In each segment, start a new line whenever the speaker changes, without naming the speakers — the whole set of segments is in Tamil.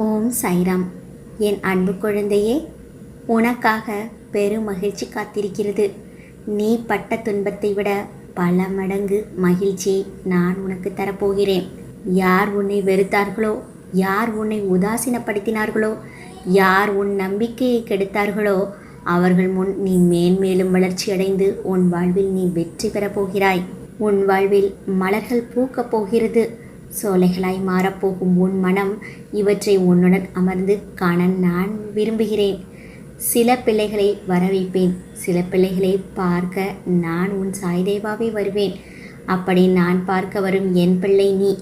ஓம் சைராம். என் அன்பு குழந்தையே, உனக்காக பெரும் மகிழ்ச்சி காத்திருக்கிறது. நீ பட்ட துன்பத்தை விட பல மடங்கு மகிழ்ச்சியை நான் உனக்கு தரப்போகிறேன். யார் உன்னை வெறுத்தார்களோ, யார் உன்னை உதாசீனப்படுத்தினார்களோ, யார் உன் நம்பிக்கையை கெடுத்தார்களோ, அவர்கள் முன் நீ மேன்மேலும் வளர்ச்சியடைந்து உன் வாழ்வில் நீ வெற்றி பெறப் போகிறாய். உன் வாழ்வில் மலர்கள் பூக்கப் போகிறது. சோலைகளாய் மாறப்போகும் உன் மனம் இவற்றை உன்னுடன் அமர்ந்து காண நான் விரும்புகிறேன். சில பிள்ளைகளை வரவைப்பேன். சில பிள்ளைகளை பார்க்க நான் உன் சாய்தேவாவே வருவேன். அப்படி நான் பார்க்க வரும் என் பிள்ளை நீ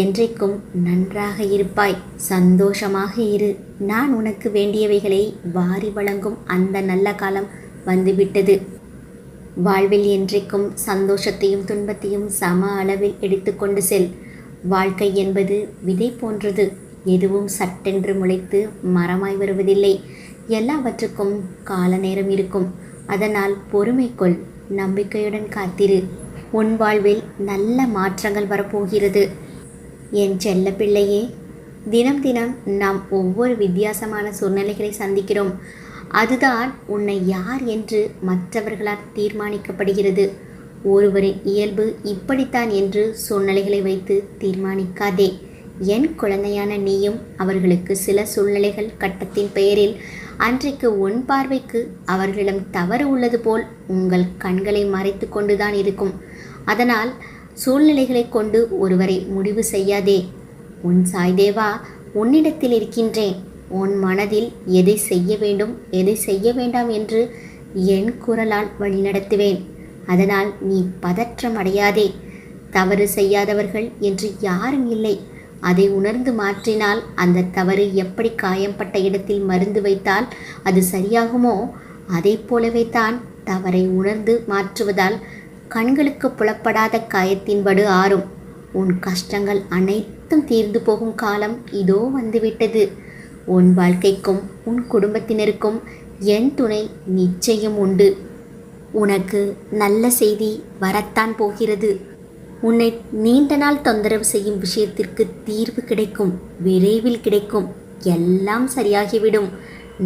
என்றைக்கும் நன்றாக இருப்பாய். சந்தோஷமாக இரு. நான் உனக்கு வேண்டியவைகளை வாரி வழங்கும் அந்த நல்ல காலம் வந்துவிட்டது. வாழ்வில் என்றைக்கும் சந்தோஷத்தையும் துன்பத்தையும் சம அளவில் எடுத்துக்கொண்டு செல். வாழ்க்கை என்பது விதை போன்றது. எதுவும் சட்டென்று முளைத்து மரமாய் வருவதில்லை. எல்லாவற்றுக்கும் கால நேரம் இருக்கும். அதனால் பொறுமை கொள், நம்பிக்கையுடன் காத்திரு. உன் வாழ்வில் நல்ல மாற்றங்கள் வரப்போகிறது. என் செல்ல பிள்ளையே, தினம் தினம் நாம் ஒவ்வொரு வித்தியாசமான சூழ்நிலைகளை சந்திக்கிறோம். அதுதான் உன்னை யார் என்று மற்றவர்களால் தீர்மானிக்கப்படுகிறது. ஒருவரின் இயல்பு இப்படித்தான் என்று சூழ்நிலைகளை வைத்து தீர்மானிக்காதே. என் குழந்தையான நீயும் அவர்களுக்கு சில சூழ்நிலைகள் கட்டத்தின் பெயரில் அன்றைக்கு உன் பார்வைக்கு அவர்களிடம் தவறு உள்ளது போல் உங்கள் கண்களை மறைத்து கொண்டுதான் இருக்கும். அதனால் சூழ்நிலைகளை கொண்டு ஒருவரை முடிவு செய்யாதே. உன் சாய்தேவா உன்னிடத்தில் இருக்கின்றேன். உன் மனதில் எதை செய்ய வேண்டும், எதை செய்ய வேண்டாம் என்று என் குரலால் வழிநடத்துவேன். அதனால் நீ பதற்றம் அடையாதே. தவறு செய்யாதவர்கள் என்று யாரும் இல்லை. அதை உணர்ந்து மாற்றினால் அந்த தவறு எப்படி காயம்பட்ட இடத்தில் மருந்து வைத்தால் அது சரியாகுமோ, அதை போலவே தான் தவறை உணர்ந்து மாற்றுவதால் கண்களுக்கு புலப்படாத காயத்தின் வடு ஆறும். உன் கஷ்டங்கள் அனைத்தும் தீர்ந்து போகும் காலம் இதோ வந்துவிட்டது. உன் வாழ்க்கைக்கும் உன் குடும்பத்தினருக்கும் என் துணை நிச்சயம் உண்டு. உனக்கு நல்ல செய்தி வரத்தான் போகிறது. உன்னை நீண்ட நாள் தொந்தரவு செய்யும் விஷயத்திற்கு தீர்வு கிடைக்கும். விரைவில் கிடைக்கும். எல்லாம் சரியாகிவிடும்.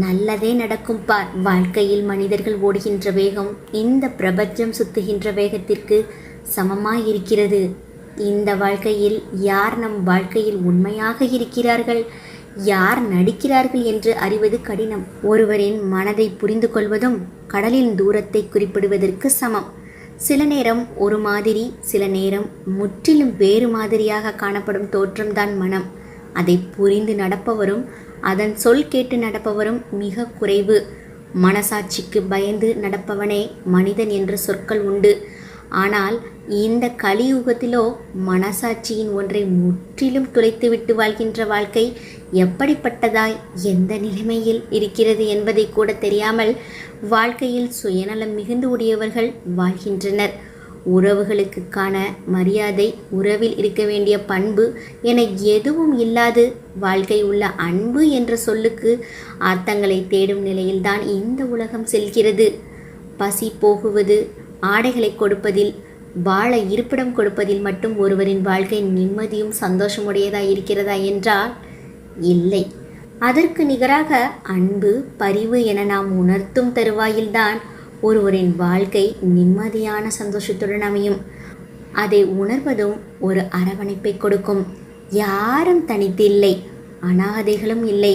நல்லதே நடக்கும் பார். வாழ்க்கையில் மனிதர்கள் ஓடுகின்ற வேகம் இந்த பிரபஞ்சம் சுத்துகின்ற வேகத்திற்கு சமமாயிருக்கிறது. இந்த வாழ்க்கையில் யார் நம் வாழ்க்கையில் உண்மையாக இருக்கிறார்கள், யார் நடிக்கிறார்கள் என்று அறிவது கடினம். ஒருவரின் மனதை புரிந்து கொள்வதும் கடலின் தூரத்தை குறிப்பிடுவதற்கு சமம். சில நேரம் ஒரு மாதிரி, சில நேரம் முற்றிலும் வேறு மாதிரியாக காணப்படும் தோற்றம்தான் மனம். அதை புரிந்து நடப்பவரும் அதன் சொல் கேட்டு நடப்பவரும் மிக குறைவு. மனசாட்சிக்கு பயந்து நடப்பவனே மனிதன் என்ற சொற்கள் உண்டு. ஆனால் இந்த கலியுகத்திலோ மனசாட்சியின் ஒன்றை முற்றிலும் துளைத்துவிட்டு வாழ்கின்ற வாழ்க்கை எப்படிப்பட்டதாய் எந்த நிலைமையில் இருக்கிறது என்பதை கூட தெரியாமல் வாழ்க்கையில் சுயநலம் மிகுந்து உடையவர்கள் வாழ்கின்றனர். உறவுகளுக்கான மரியாதை, உறவில் இருக்க வேண்டிய பண்பு என எதுவும் இல்லாது வாழ்க்கை உள்ள அன்பு என்ற சொல்லுக்கு அர்த்தங்களை தேடும் நிலையில்தான் இந்த உலகம் செல்கிறது. பசி போகுவது ஆடைகளை கொடுப்பதில், வாழ இருப்பிடம் கொடுப்பதில் மட்டும் ஒருவரின் வாழ்க்கை நிம்மதியும் சந்தோஷமுடையதாக இருக்கிறதா என்றால் இல்லை. அதற்கு நிகராக அன்பு, பரிவு என நாம் உணர்த்தும் தருவாயில்தான் ஒருவரின் வாழ்க்கை நிம்மதியான சந்தோஷத்துடன் அமையும். அதை உணர்வதும் ஒரு அரவணைப்பை கொடுக்கும். யாரும் தனித்தில்லை, அனாதைகளும் இல்லை.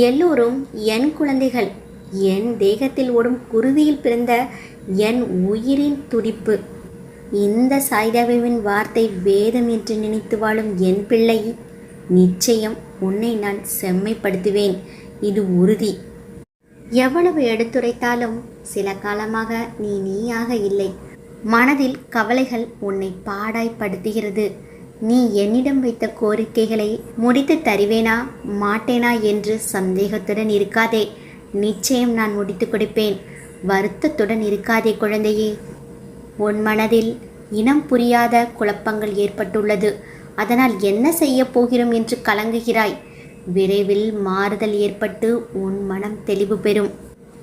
எல்லோரும் என் குழந்தைகள். என் தேகத்தில் ஓடும் குருதியில் பிறந்த என் உயிரின் துடிப்பு. இந்த சாய்தேவாவின் வார்த்தை வேதம் என்று நினைத்து வாழும் என் பிள்ளை, நிச்சயம் உன்னை நான் செம்மைப்படுத்துவேன். இது உறுதி. எவ்வளவு எடுத்துரைத்தாலும் சில காலமாக நீ நீயாக இல்லை. மனதில் கவலைகள் உன்னை பாடாய்ப்படுத்துகிறது. நீ என்னிடம் வைத்த கோரிக்கைகளை முடித்து தருவேனா மாட்டேனா என்று சந்தேகத்துடன் இருக்காதே. நிச்சயம் நான் முடித்து கொடுப்பேன். வருத்தத்துடன் இருக்காதே குழந்தையே. உன் மனதில் இனம் புரியாத குழப்பங்கள் ஏற்பட்டுள்ளது. அதனால் என்ன செய்ய போகிறோம் என்று கலங்குகிறாய். விரைவில் மாறுதல் ஏற்பட்டு உன் மனம் தெளிவு பெறும்.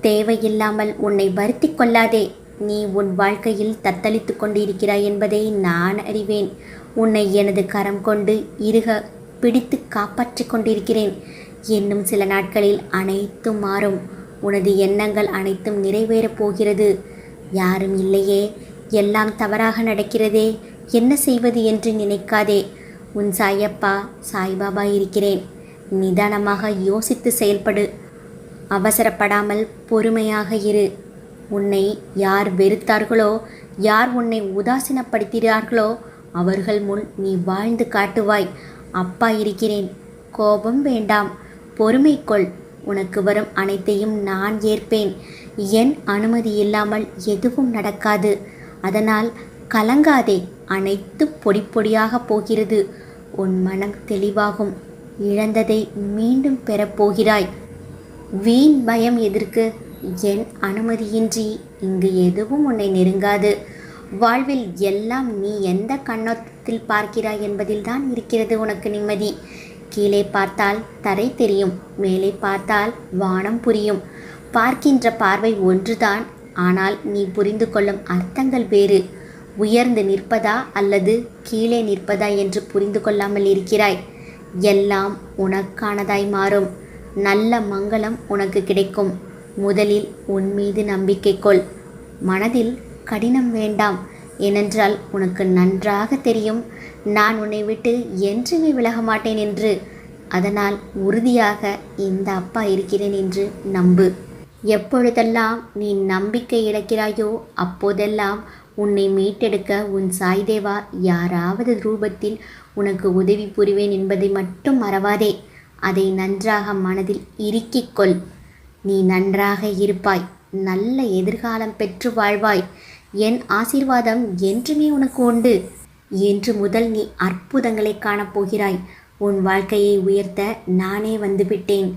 தேவையில்லாமல் உன்னை வருத்தி கொள்ளாதே. நீ உன் வாழ்க்கையில் தத்தளித்து கொண்டு இருக்கிறாய் என்பதை நான் அறிவேன். உன்னை எனது கரம் கொண்டு இறுக பிடித்து காப்பாற்றி கொண்டிருக்கிறேன். இன்னும் சில நாட்களில் அனைத்தும் மாறும். உனது எண்ணங்கள் அனைத்தும் நிறைவேறப் போகிறது. யாரும் இல்லையே, எல்லாம் தவறாக நடக்கிறதே, என்ன செய்வது என்று நினைக்காதே. உன் சாயப்பா சாய்பாபா இருக்கிறேன். நிதானமாக யோசித்து செயல்படு. அவசரப்படாமல் பொறுமையாக இரு. உன்னை யார் வெறுத்தார்களோ, யார் உன்னை உதாசீனப்படுத்தினார்களோ அவர்கள் முன் நீ வாழ்ந்து காட்டுவாய். அப்பா இருக்கிறேன். கோபம் வேண்டாம், பொறுமை கொள். உனக்கு வரும் அனைத்தையும் நான் ஏற்பேன். என் அனுமதி இல்லாமல் எதுவும் நடக்காது. அதனால் கலங்காதே. அனைத்து பொடி பொடியாக போகிறது. உன் மனம் தெளிவாகும். இழந்ததை மீண்டும் பெறப்போகிறாய். வீண் பயம் எதற்கு? என் அனுமதியின்றி இங்கு எதுவும் உன்னை நெருங்காது. வாழ்வில் எல்லாம் நீ எந்த கண்ணோட்டத்தில் பார்க்கிறாய் என்பதில்தான் இருக்கிறது உனக்கு நிம்மதி. கீழே பார்த்தால் தரை தெரியும், மேலே பார்த்தால் வானம் புரியும். பார்க்கின்ற பார்வை ஒன்றுதான், ஆனால் நீ புரிந்து கொள்ளும் அர்த்தங்கள் வேறு. உயர்ந்து நிற்பதா அல்லது கீழே நிற்பதா என்று புரிந்து கொள்ளாமல் இருக்கிறாய். எல்லாம் உனக்கானதாய் மாறும். நல்ல மங்களம் உனக்கு கிடைக்கும். முதலில் உன் மீது நம்பிக்கை கொள். மனதில் கடினம் வேண்டாம். ஏனென்றால் உனக்கு நன்றாக தெரியும் நான் உன்னை விட்டு என்றுமே விலக மாட்டேன் என்று. அதனால் உறுதியாக இந்த அப்பா இருக்கிறேன் என்று நம்பு. எப்பொழுதெல்லாம் நீ நம்பிக்கை இழக்கிறாயோ அப்போதெல்லாம் உன்னை மீட்டெடுக்க உன் சாய்தேவா யாராவது ரூபத்தில் உனக்கு உதவி புரிவேன் என்பதை மட்டும் மறவாதே. அதை நன்றாக மனதில் இறுக்கிக்கொள். நீ நன்றாக இருப்பாய். நல்ல எதிர்காலம் பெற்று வாழ்வாய். என் ஆசீர்வாதம் என்றுமே உனக்கு உண்டு. இன்று முதல் நீ அற்புதங்களை காணப்போகிறாய். உன் வாழ்க்கையை உயர்த்த நானே வந்துவிட்டேன்.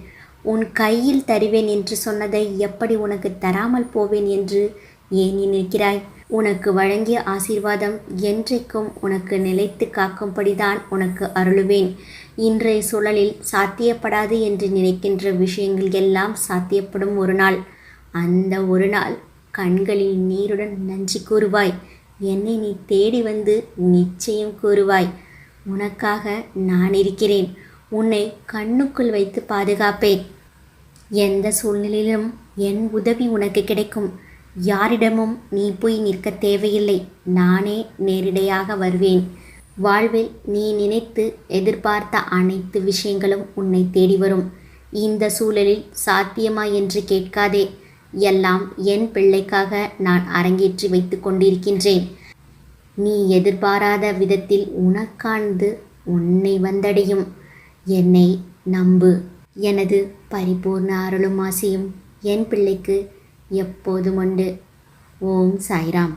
உன் கையில் தருவேன் என்று சொன்னதை எப்படி உனக்கு தராமல் போவேன் என்று ஏன் நினைக்கிறாய்? உனக்கு வழங்கிய ஆசீர்வாதம் என்றைக்கும் உனக்கு நிலைத்து காக்கும்படிதான் உனக்கு அருளுவேன். இன்றைய சூழலில் சாத்தியப்படாது என்று நினைக்கின்ற விஷயங்கள் எல்லாம் சாத்தியப்படும் ஒரு நாள். அந்த ஒரு நாள் கண்களில் நீருடன் நன்றி கூறுவாய். என்னை நீ தேடி வந்து நிச்சயம் கூறுவாய். உனக்காக நான் இருக்கிறேன். உன்னை கண்ணுக்குள் வைத்து பாதுகாப்பேன். எந்த சூழ்நிலையிலும் என் உதவி உனக்கு கிடைக்கும். யாரிடமும் நீ போய் நிற்க தேவையில்லை. நானே நேரிடையாக வருவேன். வாழ்வில் நீ நினைத்து எதிர்பார்த்த அனைத்து விஷயங்களும் உன்னை தேடி வரும். இந்த சூழலில் சாத்தியமா என்று கேட்காதே. எல்லாம் என் பிள்ளைக்காக நான் அரங்கேற்றி வைத்து கொண்டிருக்கின்றேன். நீ எதிர்பாராத விதத்தில் உனக்கானது உன்னை வந்தடையும். என்னை நம்பு. எனது பரிபூர்ண அருளும் ஆசியும் என் பிள்ளைக்கு எப்போதும் உண்டு. ஓம் சாய்ராம்.